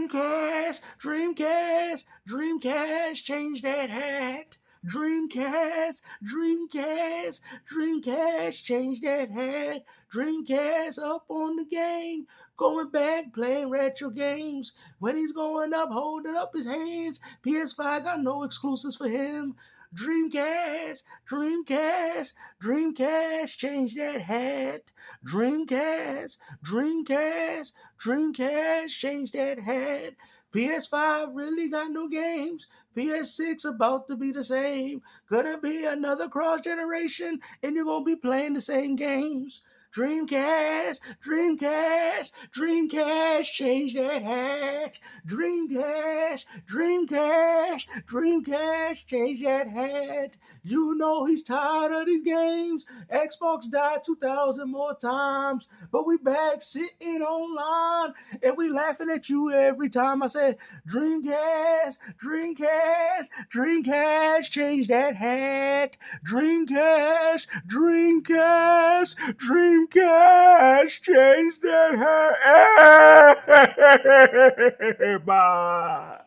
Dreamcast, Dreamcast, Dreamcast, change that hat. Dreamcast, Dreamcast, Dreamcast, change that hat. Dreamcast up on the game, going back, playing retro games. When he's going up, holding up his hands. PS5 got no exclusives for him. Dreamcast, Dreamcast, Dreamcast, change that hat. Dreamcast, Dreamcast, Dreamcast, change that hat. PS5 really got no games. PS6 about to be the same. Gonna be another cross generation, and you're gonna be playing the same games. Dreamcast, Dreamcast, Dreamcast, change that hat. Dreamcast, Dreamcast, Dreamcast, change that hat. You know he's tired of these games. Xbox died 2,000 more times, but we back sitting online, and we laughing at you every time I say Dreamcast, Dreamcast, Dreamcast, change that hat. Dreamcast, Dreamcast, Dreamcast, change that hat. Bye.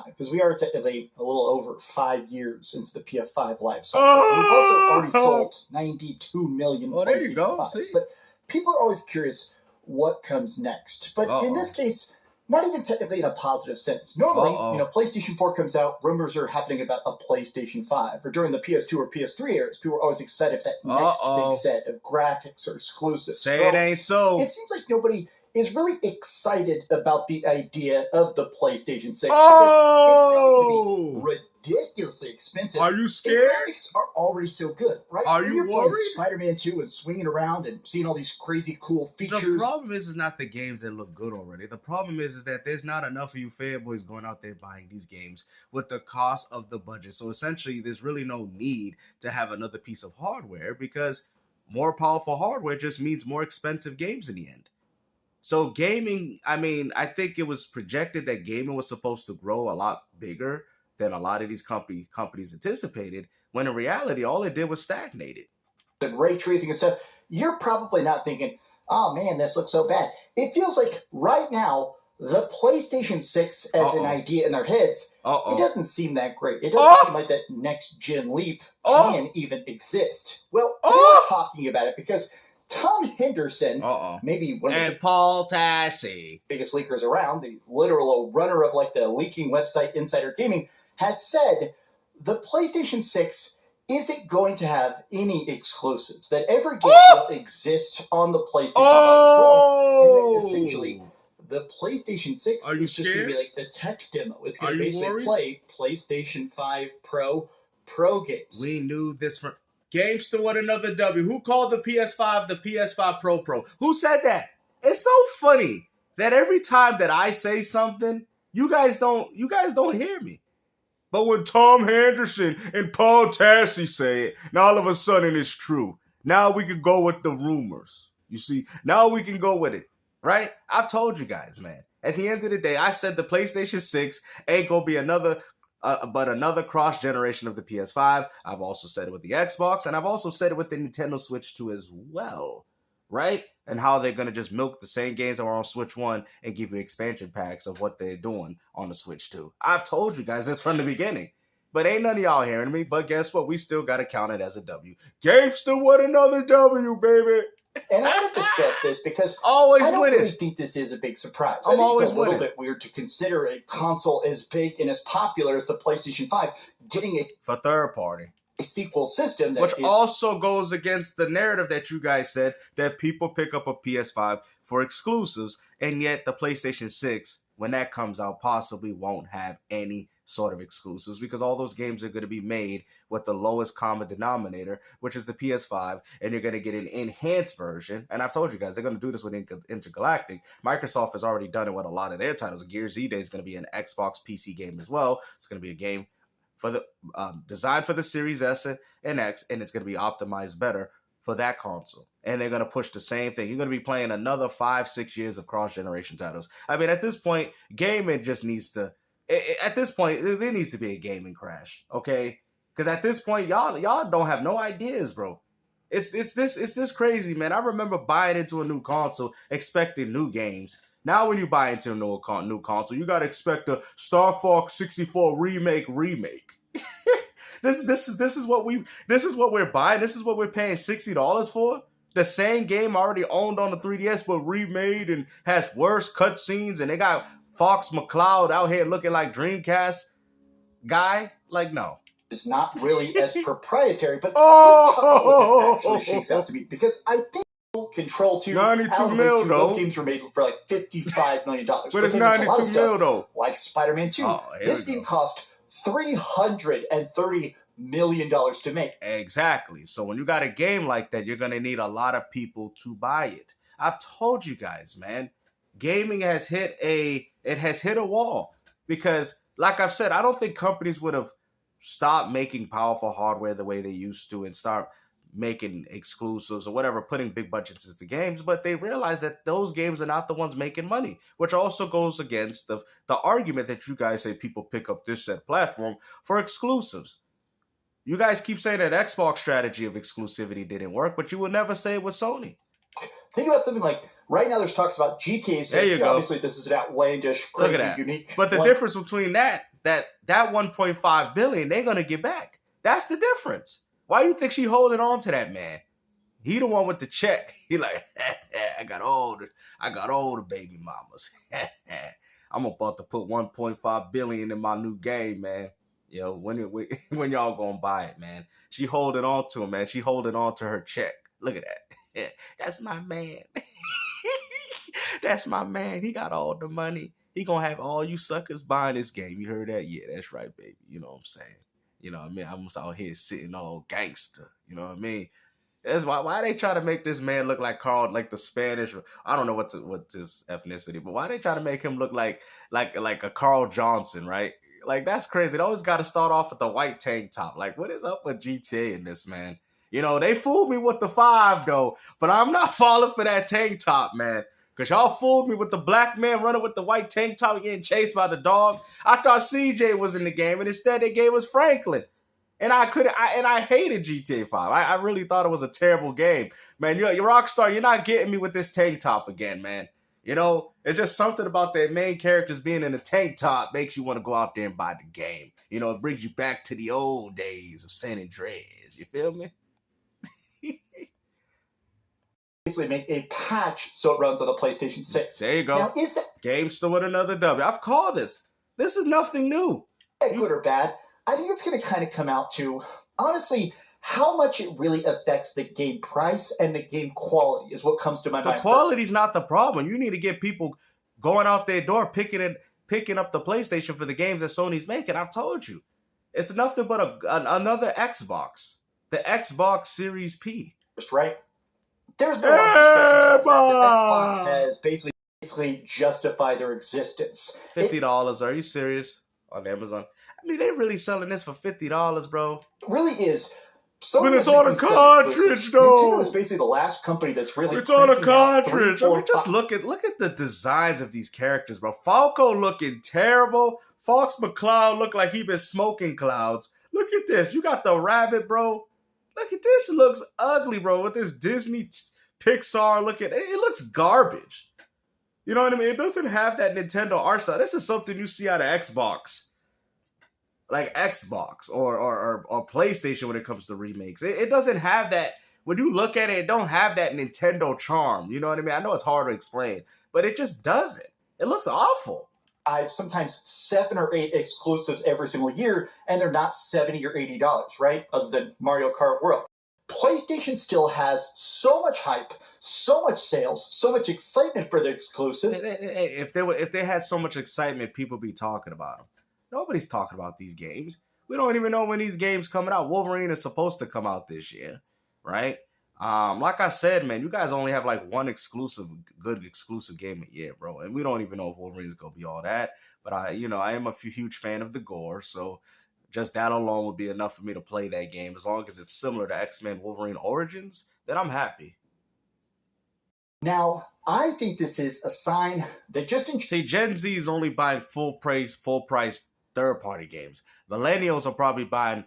Because we are technically a little over 5 years into the PS5 life cycle. We've also already sold 92 million. Oh, there you go. See? But people are always curious what comes next. But in this case, not even technically in a positive sense. Normally, PlayStation 4 comes out, rumors are happening about a PlayStation 5. Or during the PS2 or PS3 eras, people were always excited for that next big set of graphics or exclusives. Say it ain't so. It seems like nobody is really excited about the idea of the PlayStation 6. Oh! It's going to be ridiculously expensive. Are you scared? The graphics are already so good, right? Are you worried? Playing Spider-Man 2 and swinging around and seeing all these crazy cool features. The problem is not the games that look good already. The problem is that there's not enough of you fanboys going out there buying these games with the cost of the budget. So essentially, there's really no need to have another piece of hardware because more powerful hardware just means more expensive games in the end. So gaming, I think it was projected that gaming was supposed to grow a lot bigger than a lot of these companies anticipated, when in reality, all it did was stagnated. And ray tracing and stuff, you're probably not thinking, oh man, this looks so bad. It feels like right now, the PlayStation 6 as an idea in their heads, it doesn't seem that great. It doesn't seem like that next-gen leap can even exist. Well, we're talking about it because Tom Henderson, maybe one of the Paul Tassi, biggest leakers around, the literal runner of like the leaking website Insider Gaming, has said the PlayStation 6 isn't going to have any exclusives. That every game will exist on the PlayStation 5 as well. And then essentially, the PlayStation 6 is just going to be like the tech demo. It's going to basically play PlayStation 5 Pro games. We knew this from... Games to what another W. Who called the PS5 Pro? Who said that? It's so funny that every time that I say something, you guys don't hear me. But when Tom Henderson and Paul Tassi say it, now all of a sudden it's true. Now we can go with the rumors. You see, now we can go with it, right? I've told you guys, man. At the end of the day, I said the PlayStation 6 ain't gonna be another cross generation of the PS5. I've also said it with the Xbox, and I've also said it with the Nintendo Switch 2 as well, right? And how they're going to just milk the same games that were on Switch 1 and give you expansion packs of what they're doing on the Switch 2. I've told you guys this from the beginning, but ain't none of y'all hearing me. But guess what? We still got to count it as a W. Gamester, what another W, baby. And I want to discuss this because I don't really think this is a big surprise. I think it's a little bit weird to consider a console as big and as popular as the PlayStation 5 getting for third party a sequel system. Which also goes against the narrative that you guys said that people pick up a PS5 for exclusives, and yet the PlayStation 6, when that comes out, possibly won't have any sort of exclusives because all those games are going to be made with the lowest common denominator, which is the PS5, and you're going to get an enhanced version. And I've told you guys, they're going to do this with Intergalactic. Microsoft has already done it with a lot of their titles. Gears Z-Day is going to be an Xbox PC game as well. It's going to be a game for the designed for the Series S and X, and it's going to be optimized better for that console. And they're going to push the same thing. You're going to be playing another 5-6 years of cross-generation titles. I mean, at this point, gaming just needs to... At this point, there needs to be a gaming crash, okay? Because at this point, y'all don't have no ideas, bro. It's this crazy, man. I remember buying into a new console, expecting new games. Now when you buy into a new console, you gotta expect a Star Fox 64 remake. This is what we're buying. This is what we're paying $60 for. The same game already owned on the 3DS, but remade and has worse cutscenes, and they got Fox McCloud out here looking like Dreamcast guy. Like, no. It's not really as proprietary, but let's talk about what this actually shakes out to be, because I think Control 2, 92 mil though. Those games were made for like $55 million. But it's 92 mil though. Like Spider-Man 2. This game cost $330 million to make. Exactly. So when you got a game like that, you're gonna need a lot of people to buy it. I've told you guys, man, gaming has hit a wall, because, like I've said, I don't think companies would have stopped making powerful hardware the way they used to and start making exclusives or whatever, putting big budgets into games, but they realize that those games are not the ones making money, which also goes against the argument that you guys say people pick up this said platform for exclusives. You guys keep saying that Xbox strategy of exclusivity didn't work, but you will never say it was Sony. Think about something like, right now there's talks about GTA 6. There you go. Obviously, this is an outlandish, crazy, unique. But the difference between that 1.5 billion, they're going to get back. That's the difference. Why do you think she holding on to that man? He the one with the check. He like, I got all the baby mamas. I'm about to put 1.5 billion in my new game, man. Yo, when y'all gonna buy it, man? She holding on to him, man. She holding on to her check. Look at that. That's my man. That's my man. He got all the money. He gonna have all you suckers buying this game. You heard that? Yeah, that's right, baby. You know what I'm saying? You know what I mean? I'm out here sitting all gangster. You know what I mean? That's why they try to make this man look like Carl, like the Spanish. I don't know what's his ethnicity, but why they try to make him look like a Carl Johnson, right? Like, that's crazy. It always got to start off with the white tank top. Like, what is up with GTA in this, man? You know, they fooled me with the 5, though, but I'm not falling for that tank top, man. Because y'all fooled me with the black man running with the white tank top getting chased by the dog. I thought CJ was in the game, and instead they gave us Franklin. And I hated GTA 5. I really thought it was a terrible game. Man, you're Rockstar, you're not getting me with this tank top again, man. You know, it's just something about the main characters being in a tank top makes you want to go out there and buy the game. You know, it brings you back to the old days of San Andreas. You feel me? Basically make a patch so it runs on the PlayStation 6. There you go. Now, is that game still with another W? I've called this. This is nothing new. Good or bad? I think it's going to kind of come out to, honestly, how much it really affects the game price and the game quality is what comes to my mind. The quality's not the problem. You need to get people going out their door, picking up the PlayStation for the games that Sony's making. I've told you. It's nothing but another Xbox. The Xbox Series P. Right? There's no discussion about that. Xbox has basically justified their existence. $50. Are you serious? On Amazon. I mean, they're really selling this for $50, bro. It really is. But it's on a cartridge, though. Nintendo is basically the last company that's really. It's on a cartridge. I mean, just look at the designs of these characters, bro. Falco looking terrible. Fox McCloud look like he been smoking clouds. Look at this. You got the rabbit, bro. Look at this. It looks ugly, bro. With this Disney Pixar looking, it looks garbage. You know what I mean? It doesn't have that Nintendo art style. This is something you see out of Xbox. Like Xbox or PlayStation when it comes to remakes. It doesn't have that. When you look at it, it don't have that Nintendo charm. You know what I mean? I know it's hard to explain, but it just doesn't. It looks awful. I've sometimes 7 or 8 exclusives every single year, and they're not $70 or $80, right? Other than Mario Kart World. PlayStation still has so much hype, so much sales, so much excitement for the exclusives. If they had so much excitement, people be talking about them. Nobody's talking about these games. We don't even know when these games coming out. Wolverine is supposed to come out this year, right? Like I said, man, you guys only have like one good exclusive game a year, bro. And we don't even know if Wolverine's gonna be all that. But I am a huge fan of the gore, so just that alone would be enough for me to play that game. As long as it's similar to X-Men Wolverine Origins, then I'm happy. Now, I think this is a sign that See, Gen Z is only buying full price third-party games. Millennials are probably buying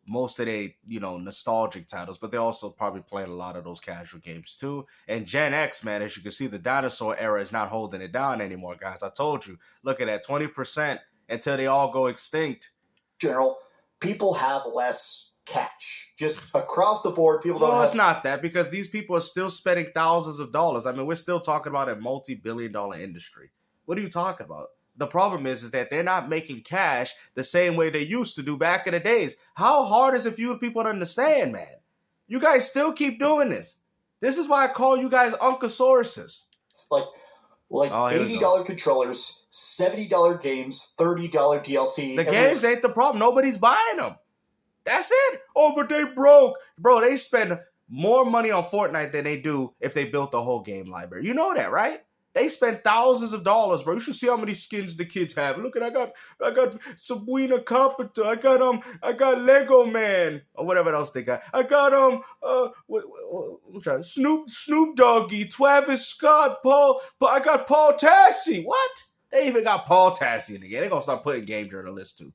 most of their, nostalgic titles, but they're also probably playing a lot of those casual games too. And Gen X, man, as you can see, the dinosaur era is not holding it down anymore, guys. I told you, look at that, 20% until they all go extinct. General, people have less cash. Just across the board, people don't have... No, it's not that, because these people are still spending thousands of dollars. I mean, we're still talking about a multi-billion-dollar industry. What are you talking about? The problem is that they're not making cash the same way they used to do back in the days. How hard is it for you people to understand, man? You guys still keep doing this. This is why I call you guys Uncasauruses. Like $80 controllers, $70 games, $30 DLC. The games ain't the problem. Nobody's buying them. That's it. Oh, but they broke. Bro, they spend more money on Fortnite than they do if they built the whole game library. You know that, right? They spend thousands of dollars, bro. You should see how many skins the kids have. Look at, I got Sabrina Carpenter. I got Lego Man or whatever else they got. I got Snoop Doggy, Travis Scott, I got Paul Tassi. What? They even got Paul Tassi in the game. They're gonna start putting game journalists too.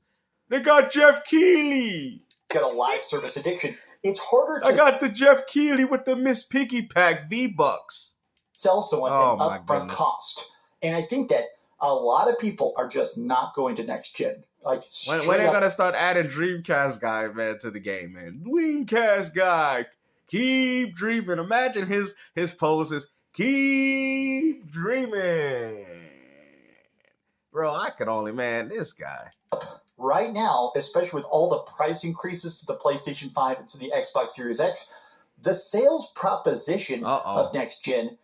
They got Jeff Keighley. Got a live service addiction. It's harder to... I got the Jeff Keighley with the Miss Piggy Pack V-Bucks. Sell someone an upfront cost. And I think that a lot of people are just not going to next gen. Like, when they're going to start adding Dreamcast guy, man, to the game, man. Dreamcast guy. Keep dreaming. Imagine his poses. Keep dreaming. Bro, I could only, man, this guy. Right now, especially with all the price increases to the PlayStation 5 and to the Xbox Series X, the sales proposition of next gen,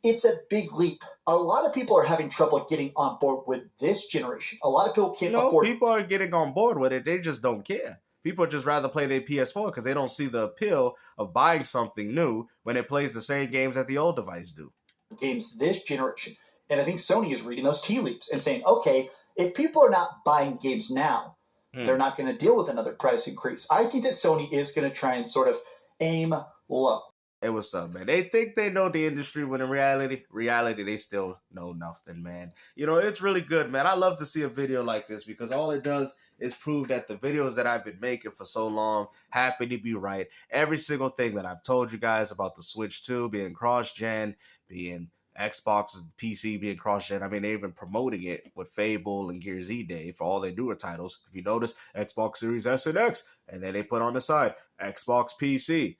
it's a big leap. A lot of people are having trouble getting on board with this generation. A lot of people can't afford... people are getting on board with it. They just don't care. People would just rather play their PS4 because they don't see the appeal of buying something new when it plays the same games that the old device do. Games this generation. And I think Sony is reading those tea leaves and saying, okay, if people are not buying games now, they're not going to deal with another price increase. I think that Sony is going to try and sort of aim low. Hey, what's up, man? They think they know the industry when in reality, they still know nothing, man. It's really good, man. I love to see a video like this because all it does is prove that the videos that I've been making for so long happen to be right. Every single thing that I've told you guys about the Switch 2 being cross-gen, being Xbox's PC being cross-gen. I mean, they're even promoting it with Fable and Gears E Day for all their newer titles. If you notice, Xbox Series S and X, and then they put on the side, Xbox PC.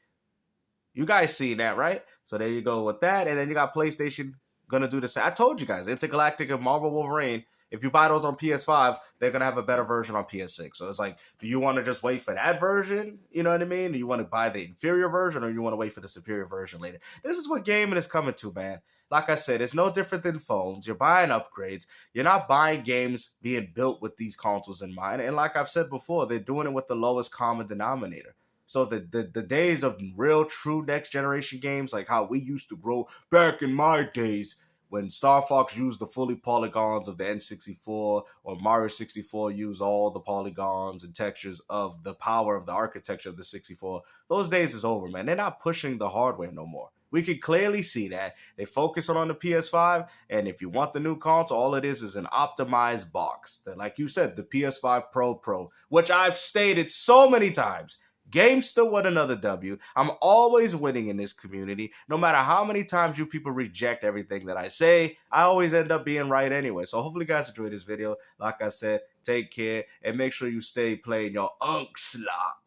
You guys see that, right? So there you go with that. And then you got PlayStation going to do the same. I told you guys, Intergalactic and Marvel Wolverine, if you buy those on PS5, they're going to have a better version on PS6. So it's like, do you want to just wait for that version? You know what I mean? Do you want to buy the inferior version or you want to wait for the superior version later? This is what gaming is coming to, man. Like I said, it's no different than phones. You're buying upgrades. You're not buying games being built with these consoles in mind. And like I've said before, they're doing it with the lowest common denominator. So the days of real, true next generation games, like how we used to grow back in my days when Star Fox used the fully polygons of the N64 or Mario 64 used all the polygons and textures of the power of the architecture of the 64, those days is over, man. They're not pushing the hardware no more. We can clearly see that. They focus on the PS5, and if you want the new console, all it is an optimized box. Like you said, the PS5 Pro, which I've stated so many times. Games still won another W. I'm always winning in this community. No matter how many times you people reject everything that I say, I always end up being right anyway. So hopefully you guys enjoyed this video. Like I said, take care and make sure you stay playing your Unkslock.